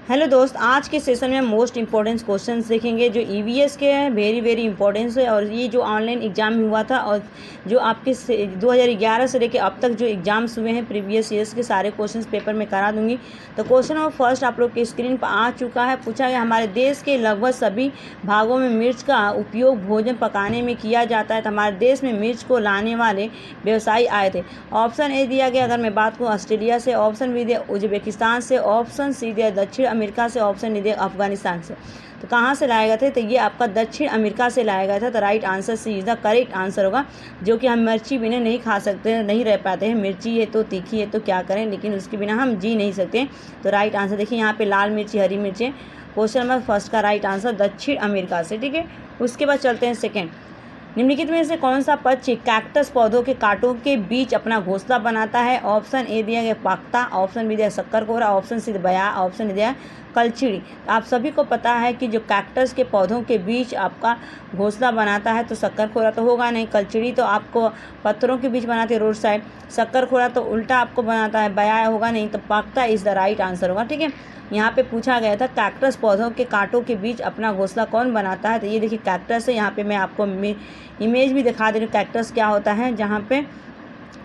Hello दोस्त, आज के सेशन में मोस्ट इंपॉर्टेंट क्वेश्चंस देखेंगे जो ईवीएस के हैं। वेरी इंपॉर्टेंस है। और ये जो ऑनलाइन एग्ज़ाम हुआ था और जो आपके 2011 से लेकर अब तक जो एग्ज़ाम्स हुए हैं प्रीवियस ईयर्स के सारे क्वेश्चंस पेपर में करा दूंगी। तो क्वेश्चन नंबर फर्स्ट आप लोग की स्क्रीन पर आ चुका है। पूछा गया हमारे देश के लगभग सभी भागों में मिर्च का उपयोग भोजन पकाने में किया जाता है। तो हमारे देश में मिर्च को लाने वाले व्यवसायी आए थे। ऑप्शन ए दिया गया, अगर मैं बात करूँ ऑस्ट्रेलिया से, ऑप्शन बी दिया उज्बेकिस्तान से, ऑप्शन सी दिया दक्षिण अमेरिका से, ऑप्शन डी दिया अफगानिस्तान से। तो कहाँ से लाया गया था? तो ये आपका दक्षिण अमेरिका से लाया गया था। तो right answer C is the correct answer होगा। जो कि हम मिर्ची बिना नहीं खा सकते, नहीं रह पाते हैं। मिर्ची है तो तीखी है तो क्या करें, लेकिन उसके बिना हम जी नहीं सकते। तो राइट आंसर देखिए यहाँ पे लाल मिर्ची, हरी मिर्ची। क्वेश्चन नंबर फर्स्ट का राइट आंसर दक्षिण अमेरिका से। ठीक है, उसके बाद चलते हैं सेकेंड। निम्नलिखित में से कौन सा पक्षी कैक्टस पौधों के कांटों के बीच अपना घोंसला बनाता है? ऑप्शन ए दिया गया पख्ता, ऑप्शन बी दिया शक्करकोरा, ऑप्शन सी बया, ऑप्शन दिया कलचिड़ी। आप सभी को पता है कि जो कैक्टस के पौधों के बीच आपका घोंसला बनाता है तो शक्करखोरा तो होगा नहीं, कलचिड़ी तो आपको पत्थरों के बीच बनाती है रोड साइड, शक्करखोरा तो उल्टा आपको बनाता है, बया होगा नहीं, तो पख्ता इज़ द राइट आंसर होगा। ठीक है, यहाँ पे पूछा गया था कैक्टस पौधों के कांटों के बीच अपना घोंसला कौन बनाता है? तो ये देखिए कैक्टस है। यहाँ पे मैं आपको इमेज भी दिखा दे रही हूँ कैक्टस क्या होता है। जहाँ पे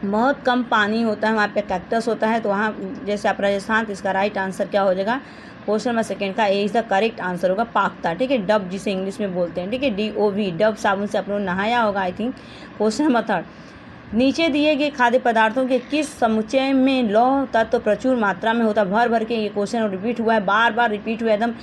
बहुत कम पानी होता है वहाँ पे कैक्टस होता है। तो वहाँ जैसे आप राजस्थान, तो इसका राइट आंसर क्या हो जाएगा? क्वेश्चन नंबर सेकेंड का A is the correct answer होगा पाख्ता। ठीक है, डब जिसे इंग्लिश में बोलते हैं। ठीक है, DOV, डब साबुन से आप लोग नहाया होगा I think. Question number third, नीचे दिए गए खाद्य पदार्थों के किस समुच्चय में लौह तत्व प्रचुर मात्रा में होता है? भर भर के ये क्वेश्चन रिपीट हुआ है, बार बार रिपीट हुआ है एकदम।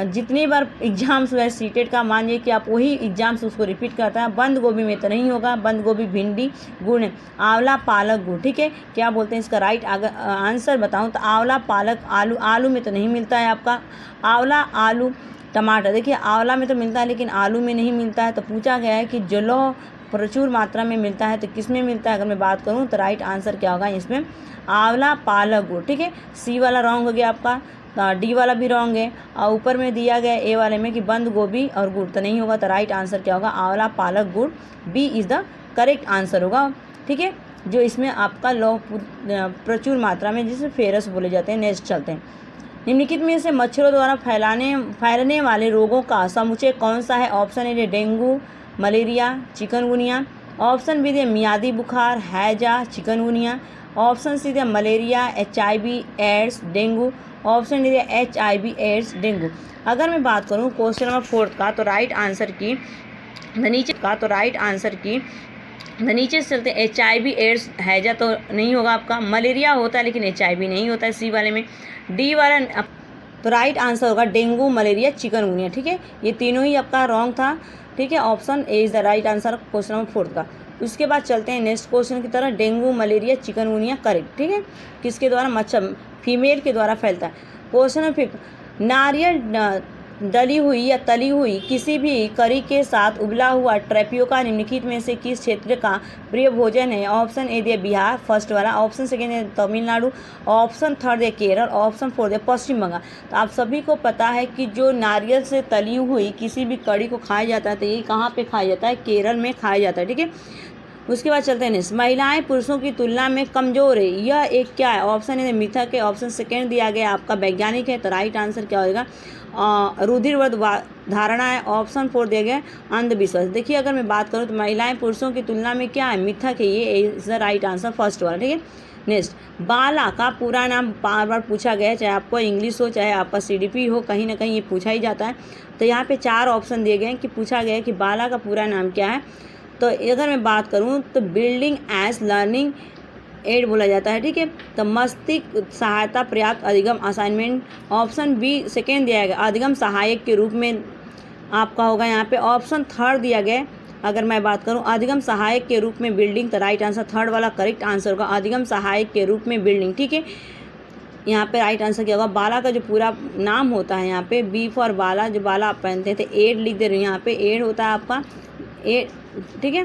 जितनी बार एग्जाम्स हुआ है सीटेट का, मानिए कि आप वही एग्जाम्स उसको रिपीट करता है। बंद गोभी में तो नहीं होगा, बंद गोभी भिंडी गुड़ है, आंवला पालक गुड़। ठीक है, क्या बोलते हैं इसका राइट आंसर बताऊँ तो आंवला पालक आलू, आलू में तो नहीं मिलता है आपका आंवला, आलू टमाटर। देखिए आंवला में तो मिलता है लेकिन आलू में नहीं मिलता है। तो पूछा गया है कि जो लौह प्रचुर मात्रा में मिलता है तो किस में मिलता है? अगर मैं बात करूं तो राइट आंसर क्या होगा इसमें? आंवला पालक गुड़। ठीक है, सी वाला रॉन्ग हो गया आपका, डी वाला भी रॉन्ग है। और ऊपर में दिया गया ए वाले में कि बंद गोभी और गुड़ तो नहीं होगा। तो राइट आंसर क्या होगा? आंवला पालक गुड़, B is the correct answer होगा। ठीक है, जो इसमें आपका लौह प्रचुर मात्रा में, जिसे फेरस बोले जाते हैं। नेक्स्ट चलते हैं। निम्नलिखित में से मच्छरों द्वारा फैलने वाले रोगों का समुच्चय कौन सा है? Option A dengue, malaria, chikungunya, option B दिया मियादी बुखार, हैजा, चिकनगुनिया, ऑप्शन सी दिया malaria, HIV AIDS, dengue, option D दिया HIV एड्स, डेंगू। अगर मैं बात करूं क्वेश्चन नंबर फोर्थ का, तो राइट आंसर की नीचे से चलते हैं। HIV एड्स, हैजा तो नहीं होगा आपका, मलेरिया होता है लेकिन HIV नहीं होता है सी वाले में, डी वाला। तो राइट आंसर होगा डेंगू, मलेरिया, चिकनगुनिया। ठीक है, ये तीनों ही आपका रॉन्ग था। ठीक है, option A is the right answer question number fourth का। उसके बाद चलते हैं नेक्स्ट क्वेश्चन की तरह। Dengue, malaria, chikungunya correct. ठीक है, किसके द्वारा? मच्छर, फीमेल के द्वारा फैलता है। क्वेश्चन नंबर फिफ्थ, नारियल डली हुई या तली हुई किसी भी करी के साथ उबला हुआ ट्रैपियोका निम्नलिखित में से किस क्षेत्र का प्रिय भोजन है? ऑप्शन ए दिया बिहार, फर्स्ट वाला, ऑप्शन सेकेंड है तमिलनाडु, ऑप्शन थर्ड है केरल, ऑप्शन फोर्थ है पश्चिम बंगाल। तो आप सभी को पता है कि जो नारियल से तली हुई किसी भी कड़ी को खाया जाता है तो ये कहाँ पे खाया जाता है? केरल में खाया जाता है। ठीक है, उसके बाद चलते हैं महिलाएं पुरुषों की तुलना में कमजोर है, यह एक क्या है? ऑप्शन ए मिथक है, ऑप्शन सेकेंड दिया गया आपका वैज्ञानिक है। तो राइट आंसर क्या होगा? रुधिरवत धारणा है, ऑप्शन फोर दिया गया अंधविश्वास। देखिए अगर मैं बात करूँ तो महिलाएं पुरुषों की तुलना में क्या है? मिथक है, ये is the right answer first वाला। ठीक है, नेक्स्ट, बाला का पूरा नाम बार बार पूछा गया है, चाहे आपको इंग्लिश हो चाहे आपका CDP हो, कहीं ना कहीं ये पूछा ही जाता है। तो यहाँ पे 4 ऑप्शन दिए गए हैं कि पूछा गया है कि बाला का पूरा नाम क्या है। तो अगर मैं बात करूँ तो बिल्डिंग एज लर्निंग एड बोला जाता है। ठीक है, तो मस्तिष्क सहायता पर्याप्त अधिगम असाइनमेंट, ऑप्शन बी सेकेंड दिया गया अधिगम सहायक के रूप में आपका होगा यहाँ पे, ऑप्शन थर्ड दिया गया। अगर मैं बात करूँ अधिगम सहायक के रूप में बिल्डिंग, तो राइट आंसर थर्ड वाला करेक्ट आंसर होगा, अधिगम सहायक के रूप में बिल्डिंग। ठीक है, यहाँ पे राइट आंसर क्या होगा? बाला का जो पूरा नाम होता है यहाँ पे, बी फॉर बाला, जो बाला आप पहनते थे, एड लिख दे रहे हैं यहाँ पे, एड होता है आपका एड। ठीक है,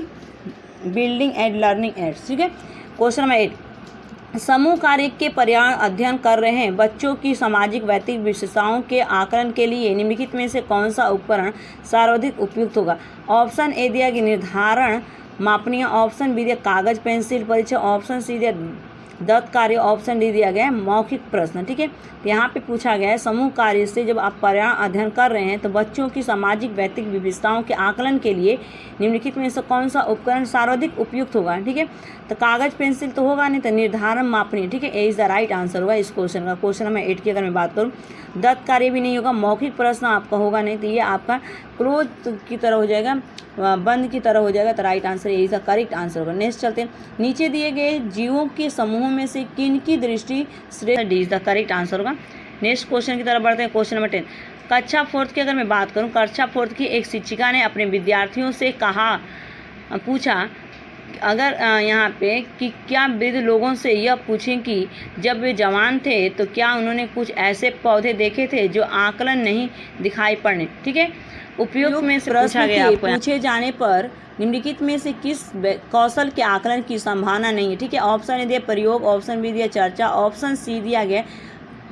बिल्डिंग एड लर्निंग एड्स। ठीक है, क्वेश्चन नंबर 8, समूह कार्य के पर्यावरण अध्ययन कर रहे हैं बच्चों की सामाजिक वैयक्तिक विशेषताओं के आकलन के लिए निम्नलिखित में से कौन सा उपकरण सर्वाधिक उपयुक्त होगा? ऑप्शन ए दिया कि निर्धारण मापनीय, ऑप्शन बी दिया कागज पेंसिल परीक्षा, ऑप्शन सी दिया दत्त कार्य, ऑप्शन डी दिया गया है मौखिक प्रश्न। ठीक है, तो यहाँ पे पूछा गया है समूह कार्य से जब आप पर्यावरण अध्ययन कर रहे हैं तो बच्चों की सामाजिक व्यक्तिगत विविधताओं के आकलन के लिए निम्नलिखित में से कौन सा उपकरण सर्वाधिक उपयुक्त होगा। ठीक है, तो कागज पेंसिल तो होगा नहीं, तो निर्धारण मापनी। ठीक है, ए इज द राइट आंसर होगा इस क्वेश्चन का। क्वेश्चन नंबर 8 की अगर मैं बात करूँ, दत्त कार्य भी नहीं होगा, मौखिक प्रश्न आपका होगा नहीं, तो ये आपका क्लोज की तरह हो जाएगा, बंद की तरह हो जाएगा। तो राइट आंसर यही सा करेक्ट आंसर होगा। नेक्स्ट चलते हैं, नीचे दिए गए जीवों के समूह में से किन की दृष्टि श्रेष्ठ, D is the correct answer होगा। नेक्स्ट क्वेश्चन की तरफ बढ़ते हैं। क्वेश्चन नंबर 10, कक्षा 4 की अगर मैं बात करूं, कक्षा 4 की एक शिक्षिका ने अपने विद्यार्थियों से पूछा अगर यहाँ पे कि क्या वृद्ध लोगों से यह पूछें कि जब वे जवान थे तो क्या उन्होंने कुछ ऐसे पौधे देखे थे जो आकलन नहीं दिखाई पड़ने। ठीक है, उपयुक्त में से पूछा गया आपको, पूछे जाने पर निम्नलिखित में से किस कौशल के आकलन की संभावना नहीं है। ठीक है, ऑप्शन ए दिया प्रयोग, ऑप्शन बी दिया चर्चा, ऑप्शन सी दिया गया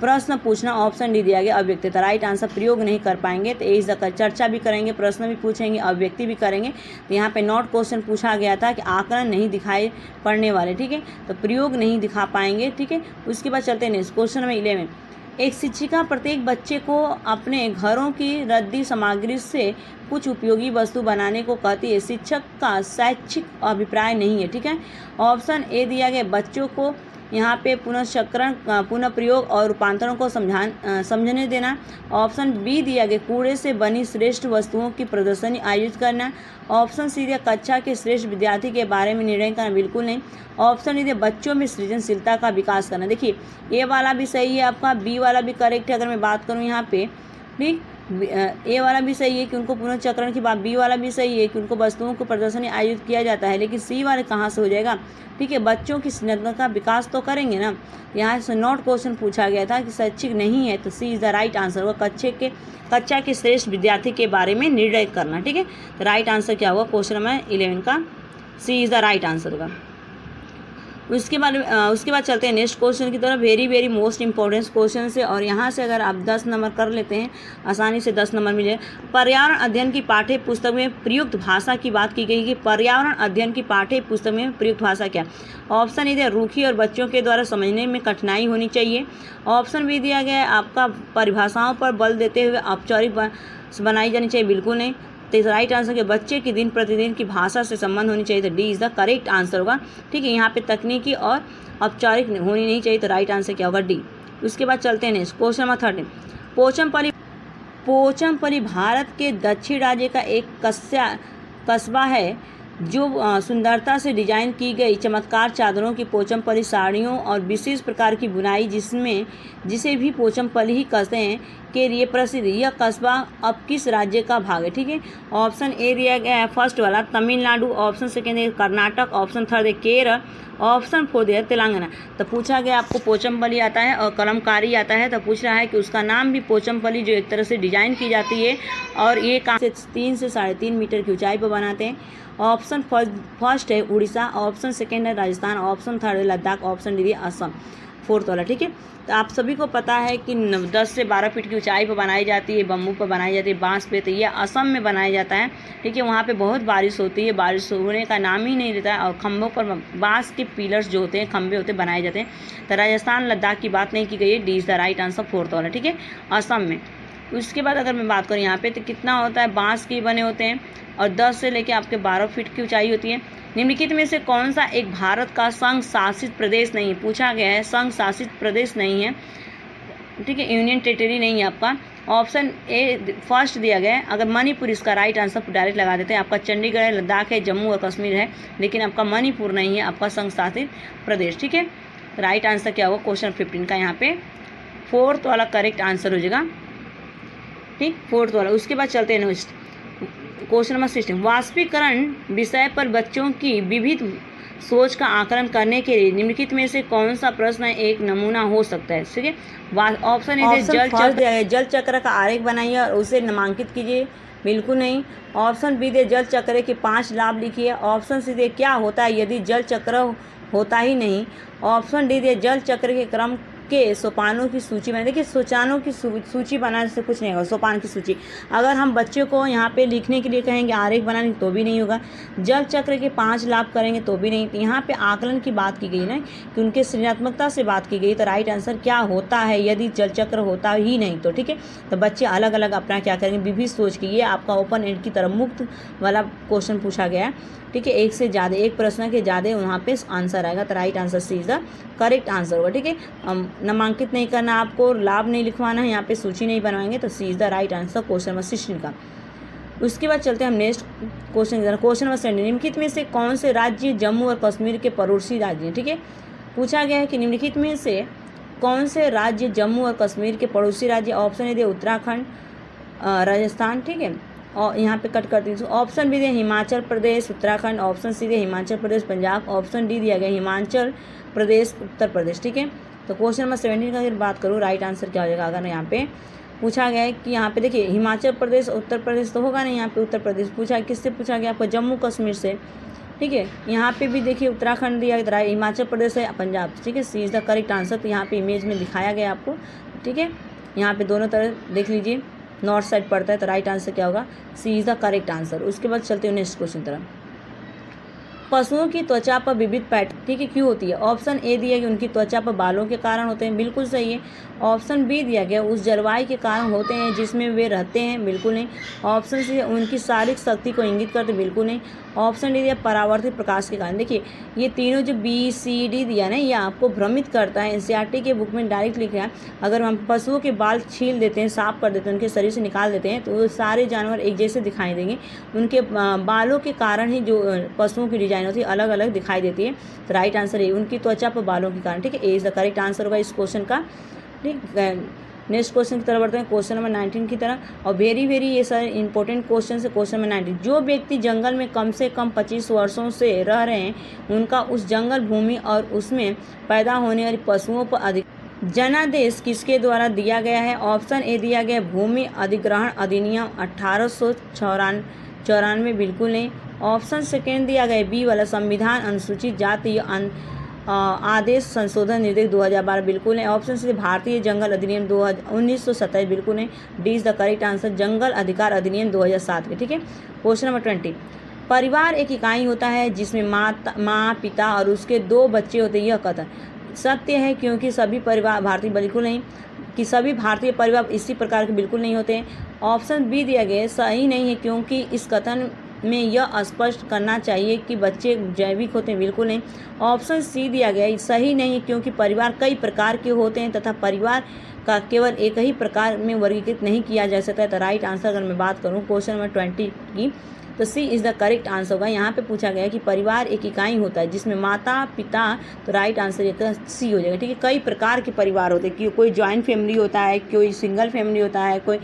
प्रश्न पूछना, ऑप्शन डी दिया गया अभिव्यक्ति। राइट आंसर प्रयोग नहीं कर पाएंगे तो इस चर्चा भी करेंगे, प्रश्न भी पूछेंगे, अभिव्यक्ति भी करेंगे। तो यहाँ पे नॉट क्वेश्चन पूछा गया था कि आकलन नहीं दिखाई पड़ने वाले। ठीक है, तो प्रयोग नहीं दिखा पाएंगे। ठीक है, उसके बाद चलते हैं नेक्स्ट क्वेश्चन नंबर 11, एक शिक्षिका प्रत्येक बच्चे को अपने घरों की रद्दी सामग्री से कुछ उपयोगी वस्तु बनाने को कहती है, शिक्षक का शैक्षिक अभिप्राय नहीं है। ठीक है, ऑप्शन ए दिया गया बच्चों को यहाँ पे पुनःचक्रण, पुनः प्रयोग और रूपांतरण को समझने देना। ऑप्शन बी दिया गया कूड़े से बनी श्रेष्ठ वस्तुओं की प्रदर्शनी आयोजित करना। ऑप्शन सी दिया कक्षा के श्रेष्ठ विद्यार्थी के बारे में निर्णय करना, बिल्कुल नहीं। ऑप्शन डी दिया बच्चों में सृजनशीलता का विकास करना। देखिए ए वाला भी सही है आपका, बी वाला भी करेक्ट है। अगर मैं बात करूँ यहाँ पे, ठीक, ए वाला भी सही है कि उनको पुनर्चक्रण की बात, बी वाला भी सही है कि उनको वस्तुओं को प्रदर्शनी आयोजित किया जाता है, लेकिन सी वाले कहाँ से हो जाएगा। ठीक है, बच्चों की सृजनता का विकास तो करेंगे ना। यहाँ से नॉट क्वेश्चन पूछा गया था कि शैक्षिक नहीं है, तो C is the right answer होगा कक्षा के श्रेष्ठ विद्यार्थी के बारे में निर्णय करना। ठीक है, तो राइट आंसर क्या होगा क्वेश्चन नंबर 11 का, सी इज द राइट आंसर होगा। उसके बाद चलते हैं नेक्स्ट क्वेश्चन की तरफ। वेरी मोस्ट इंपॉर्टेंट क्वेश्चन से, और यहाँ से अगर आप 10 नंबर कर लेते हैं आसानी से 10 नंबर मिले। पर्यावरण अध्ययन की पाठ्य पुस्तक में प्रयुक्त भाषा की बात की गई कि पर्यावरण अध्ययन की पाठ्य पुस्तक में प्रयुक्त भाषा क्या। ऑप्शन ए दिया रूखी और बच्चों के द्वारा समझने में कठिनाई होनी चाहिए। ऑप्शन बी दिया गया आपका परिभाषाओं पर बल देते हुए औपचारिक बनाई जानी चाहिए, बिल्कुल नहीं। तो राइट आंसर के बच्चे की दिन प्रतिदिन की भाषा से संबंध होनी चाहिए, तो D is the correct answer होगा। ठीक है, यहाँ पे तकनीकी और औपचारिक होनी नहीं चाहिए, तो राइट आंसर क्या होगा, डी। उसके बाद चलते हैं next question number 13, Pochampally Bharat के दक्षिण राज्य का एक कस्बा है जो सुंदरता से डिजाइन की गई चमत्कार चादरों की पोचमपल्ली साड़ियों और विशेष प्रकार की बुनाई जिसे भी पोचमपल्ली ही कहते हैं के लिए प्रसिद्ध। यह कस्बा अब किस राज्य का भाग है। ठीक है, ऑप्शन ए दिया गया है फर्स्ट वाला तमिलनाडु, ऑप्शन सेकेंड है कर्नाटक, ऑप्शन थर्ड है केरल, ऑप्शन फोर्थ है तेलंगाना। तो पूछा गया आपको पोचमपल्ली आता है और कलमकारी आता है, तो पूछ रहा है कि उसका नाम भी पोचमपल्ली जो एक तरह से डिजाइन की जाती है और ये 3 से 3.5 मीटर की ऊंचाई पर बनाते हैं। ऑप्शन फर्स्ट है उड़ीसा, ऑप्शन सेकेंड है राजस्थान, ऑप्शन थर्ड है Ladakh, option D Assam fourth वाला। ठीक है, तो आप सभी को पता है कि 10 से 12 फीट की ऊंचाई पर बनाई जाती है, बम्बू पर बनाई जाती है, बांस पे, तो ये असम में बनाया जाता है। ठीक है, वहाँ पे बहुत बारिश होती है, बारिश होने का नाम ही नहीं रहता है, और खम्भों पर बांस के पिलर्स जो होते हैं, खम्भे होते हैं, बनाए जाते हैं। तो राजस्थान लद्दाख की बात नहीं की गई है, D is the right answer fourth वाला। ठीक है, असम में। उसके बाद अगर मैं बात करूँ यहाँ पे, तो कितना होता है, बांस के बने होते हैं और 10 से लेकर आपके 12 फीट की ऊंचाई होती है। निम्नलिखित में से कौन सा एक भारत का संघ शासित प्रदेश नहीं है, पूछा गया है, संघ शासित प्रदेश नहीं है। ठीक है, यूनियन टेरिटरी नहीं है आपका। ऑप्शन ए फर्स्ट दिया गया है, अगर मणिपुर इसका राइट आंसर डायरेक्ट लगा देते हैं, आपका चंडीगढ़ है, लद्दाख है, जम्मू और कश्मीर है, लेकिन आपका मणिपुर नहीं है, आपका संघ शासित प्रदेश। ठीक है, राइट आंसर क्या होगा क्वेश्चन 15 का, यहाँ पे फोर्थ वाला करेक्ट आंसर हो जाएगा। ठीक, फोर्थ वाला। उसके बाद चलते हैं नेक्स्ट क्वेश्चन नंबर 16, वाष्पीकरण विषय पर बच्चों की विविध सोच का आकलन करने के लिए निम्नलिखित में से कौन सा प्रश्न एक नमूना हो सकता है। ठीक है, ऑप्शन ए जल चक्र का आरेख बनाइए और उसे नामांकित कीजिए, बिल्कुल नहीं। ऑप्शन बी दे जल चक्र के 5 लाभ लिखिए। ऑप्शन सी दे क्या होता है यदि जल चक्र होता ही नहीं। ऑप्शन डी दे जल चक्र के क्रम के सोपानों की सूची बनाए। देखिए सोपानों की सूची बनाने से कुछ नहीं होगा। सोपान की सूची अगर हम बच्चे को यहाँ पे लिखने के लिए कहेंगे आरेख बनाने तो भी नहीं होगा। जल चक्र के 5 लाभ करेंगे तो भी नहीं। तो यहाँ पे आकलन की बात की गई ना कि उनके सृजनात्मकता से बात की गई, तो राइट आंसर क्या होता है यदि जल चक्र होता ही नहीं तो। ठीक है, तो बच्चे अलग अलग अपना क्या करेंगे विविध सोच के। ये आपका ओपन एंड की तरफ मुक्त वाला क्वेश्चन पूछा गया है। ठीक है, एक से ज़्यादा एक प्रश्न के ज़्यादा वहाँ पे आंसर आएगा, तो right answer C is the correct answer होगा। ठीक है, नामांकित नहीं करना आपको, लाभ नहीं लिखवाना है, यहाँ पे सूची नहीं बनवाएंगे, तो C is the right answer question number 16 का। उसके बाद चलते हैं हम नेक्स्ट क्वेश्चन। क्वेश्चन नंबर 17, निम्नलिखित में से कौन से राज्य जम्मू और कश्मीर के पड़ोसी राज्य हैं। ठीक है, पूछा गया है कि निम्नलिखित में से कौन से राज्य जम्मू और कश्मीर के पड़ोसी राज्य। ऑप्शन ए दिया उत्तराखंड, राजस्थान। ठीक है, और यहाँ पे कट करती हूँ। ऑप्शन बी दिया हिमाचल प्रदेश उत्तराखंड, ऑप्शन सी दिया हिमाचल प्रदेश पंजाब, ऑप्शन डी दिया गया हिमाचल प्रदेश उत्तर प्रदेश। ठीक है, तो क्वेश्चन नंबर 17 का अगर बात करूँ राइट आंसर क्या हो जाएगा। अगर यहाँ पे पूछा गया है कि यहाँ पे देखिए हिमाचल प्रदेश उत्तर प्रदेश तो होगा नहीं, यहाँ पे उत्तर प्रदेश पूछा है। किससे पूछा गया आपको, जम्मू कश्मीर से। ठीक है, यहाँ पे भी देखिए उत्तराखंड दिया गया, हिमाचल प्रदेश है पंजाब। ठीक है, सी इज़ द करेक्ट आंसर। तो यहाँ पे इमेज में दिखाया गया आपको। ठीक है, यहाँ पे दोनों तरफ देख लीजिए, नॉर्थ साइड पड़ता है, तो राइट आंसर क्या होगा, सी इज़ द करेक्ट आंसर। उसके बाद चलते हैं नेक्स्ट क्वेश्चन तरफ। पशुओं की त्वचा पर विविध पैटर्न, ठीक है, क्यों होती है। ऑप्शन ए दिया गया उनकी त्वचा पर बालों के कारण होते हैं, बिल्कुल सही है। ऑप्शन बी दिया गया उस जलवायु के कारण होते हैं जिसमें वे रहते हैं, बिल्कुल नहीं। ऑप्शन सी उनकी शारीरिक शक्ति को इंगित करते, बिल्कुल नहीं। ऑप्शन डी दिया परावर्तित प्रकाश के कारण। देखिए ये तीनों जो बी सी डी दिया ना, ये आपको भ्रमित करता है। एनसीईआरटी के बुक में डायरेक्ट लिखा है अगर हम पशुओं के बाल छील देते हैं, साफ कर देते हैं, उनके शरीर से निकाल देते हैं, तो वो सारे जानवर एक जैसे दिखाई देंगे। उनके बालों के कारण ही जो पशुओं की डिजाइन होती है अलग अलग दिखाई देती है। तो राइट आंसर है उनकी त्वचा पर बालों के कारण। ठीक है, ए इज द करेक्ट आंसर होगा इस क्वेश्चन का। ठीक, नेक्स्ट क्वेश्चन की तरफ बढ़ते हैं, क्वेश्चन नंबर 19 की तरफ। और वेरी ये सारे इंपॉर्टेंट क्वेश्चन है। क्वेश्चन नंबर 19, जो व्यक्ति जंगल में कम से कम 25 वर्षों से रह रहे हैं उनका उस जंगल भूमि और उसमें पैदा होने वाली पशुओं पर अधिक जनादेश किसके द्वारा दिया गया है। ऑप्शन ए दिया गया भूमि अधिग्रहण अधिनियम 1894, बिल्कुल नहीं। ऑप्शन सेकेंड दिया गया बी वाला संविधान अनुसूचित जाति आदेश संशोधन निर्देश 2012, बिल्कुल नहीं। ऑप्शन सी भारतीय जंगल अधिनियम 1927, बिल्कुल नहीं। D is the correct answer जंगल अधिकार अधिनियम 2007 के। ठीक है, क्वेश्चन नंबर 20, परिवार एक इकाई होता है जिसमें माँ पिता और उसके 2 बच्चे होते हैं, यह कथन सत्य है क्योंकि सभी परिवार भारतीय, बिल्कुल नहीं। कि सभी भारतीय परिवार इसी प्रकार के, बिल्कुल नहीं होते हैं। ऑप्शन बी दिया गया सही नहीं है क्योंकि इस कथन में यह स्पष्ट करना चाहिए कि बच्चे जैविक होते हैं, बिल्कुल नहीं। ऑप्शन सी दिया गया सही नहीं है क्योंकि परिवार कई प्रकार के होते हैं तथा परिवार का केवल एक ही प्रकार में वर्गीकृत नहीं किया जा सकता है। तो राइट आंसर अगर मैं बात करूं क्वेश्चन नंबर 20 की, तो सी इज़ द करेक्ट आंसर होगा। यहाँ पे पूछा गया है कि परिवार एक इकाई होता है जिसमें माता पिता, तो राइट आंसर एक सी हो जाएगा। ठीक है, कई प्रकार के परिवार होते हैं कि कोई जॉइंट फैमिली होता है, कोई सिंगल फैमिली होता है, कोई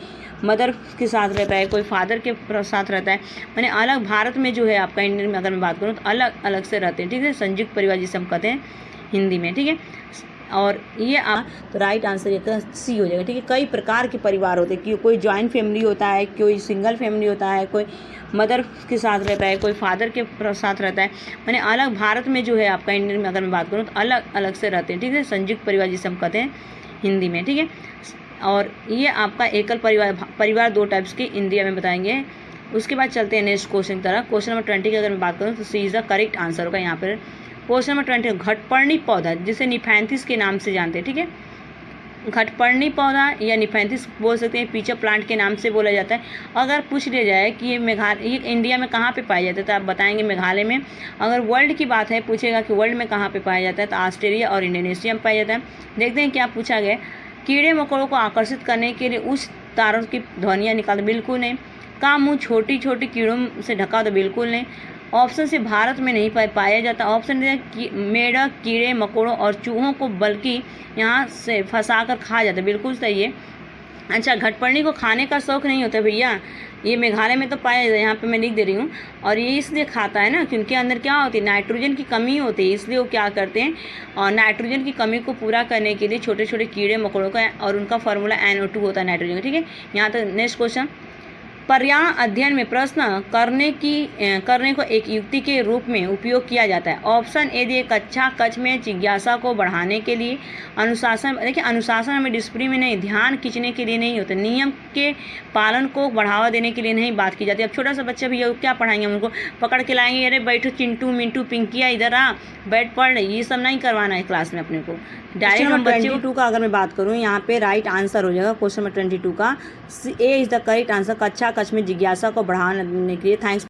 मदर के साथ रहता है, कोई फादर के साथ रहता है। मैंने अलग भारत में जो है आपका इंडियन में अगर मैं बात करूँ तो अलग अलग से रहते हैं। ठीक है, संयुक्त परिवार जिसे हम कहते हैं हिंदी में। ठीक है, और ये तो राइट आंसर एक सी हो जाएगा। ठीक है, कई प्रकार के परिवार होते हैं कि कोई जॉइंट फैमिली होता है, कोई सिंगल फैमिली होता है, कोई मदर के साथ रहता है, कोई फादर के साथ रहता है। मैंने अलग भारत में जो है आपका इंडियन में अगर मैं बात करूँ तो अलग अलग से रहते हैं। ठीक है, संयुक्त परिवार जिसे हम कहते हैं हिंदी में। ठीक है, और ये आपका एकल परिवार 2 टाइप्स के इंडिया में बताएंगे। उसके बाद चलते हैं नेक्स्ट क्वेश्चन की तरफ। क्वेश्चन नंबर 20 की अगर मैं बात करूँ तो C is the correct answer होगा यहाँ पर। क्वेश्चन नंबर 20, घटपर्णी पौधा जिसे निफैंथिस के नाम से जानते हैं। ठीक है, घटपर्णी पौधा या निफैंथिस बोल सकते हैं, पीचर प्लांट के नाम से बोला जाता है। अगर पूछ लिया जाए कि ये इंडिया में कहाँ पे पाया जाता है तो आप बताएंगे मेघालय में। अगर वर्ल्ड की बात है, पूछेगा कि वर्ल्ड में कहाँ पे पाया जाता है, तो ऑस्ट्रेलिया और इंडोनेशिया में पाया जाता है। देखते हैं क्या पूछा गया, कीड़े मकोड़ों को आकर्षित करने के लिए उस तारों की ध्वनियाँ निकालते, बिल्कुल नहीं। का मुँह छोटी छोटी कीड़ों से ढका, तो बिल्कुल नहीं। ऑप्शन से भारत में नहीं पाया जाता। ऑप्शन डी मेढक कीड़े मकोड़ों और चूहों को बल्कि यहाँ से फंसाकर खा जाता है, बिल्कुल सही है। अच्छा, घटपर्णी को खाने का शौक नहीं होता भैया, ये मेघालय में तो पाया जाता है, यहाँ पे मैं लिख दे रही हूँ। और ये इसलिए खाता है ना क्योंकि अंदर क्या होती है, नाइट्रोजन की कमी होती है, इसलिए वो क्या करते हैं, और नाइट्रोजन की कमी को पूरा करने के लिए छोटे छोटे कीड़े मकोड़ों का, और उनका फार्मूला NO2 होता है नाइट्रोजन का। ठीक है, यहाँ तक। नेक्स्ट क्वेश्चन, पर्यावरण अध्ययन में प्रश्न करने को एक युक्ति के रूप में उपयोग किया जाता है। ऑप्शन ए दिए, कक्षा कक्ष में जिज्ञासा को बढ़ाने के लिए। अनुशासन, देखिए अनुशासन हमें डिसिप्लिन में नहीं, ध्यान खींचने के लिए नहीं होता, नियम के पालन को बढ़ावा देने के लिए नहीं बात की जाती है। अब छोटा सा बच्चा भी क्या पढ़ाएंगे, हम उनको पकड़ के लाएंगे, अरे बैठो चिंटू मिंटू पिंकिया इधर आ बैठ पढ़ रही, ये सब नहीं करवाना है क्लास में अपने को। डायरेक्ट हम बच्चे 22 का अगर मैं बात करूँ, यहाँ पे राइट आंसर हो जाएगा क्वेश्चन नंबर 22 का A is the correct answer, कक्षा कक्ष में जिज्ञासा को बढ़ाने के लिए। थैंक्स।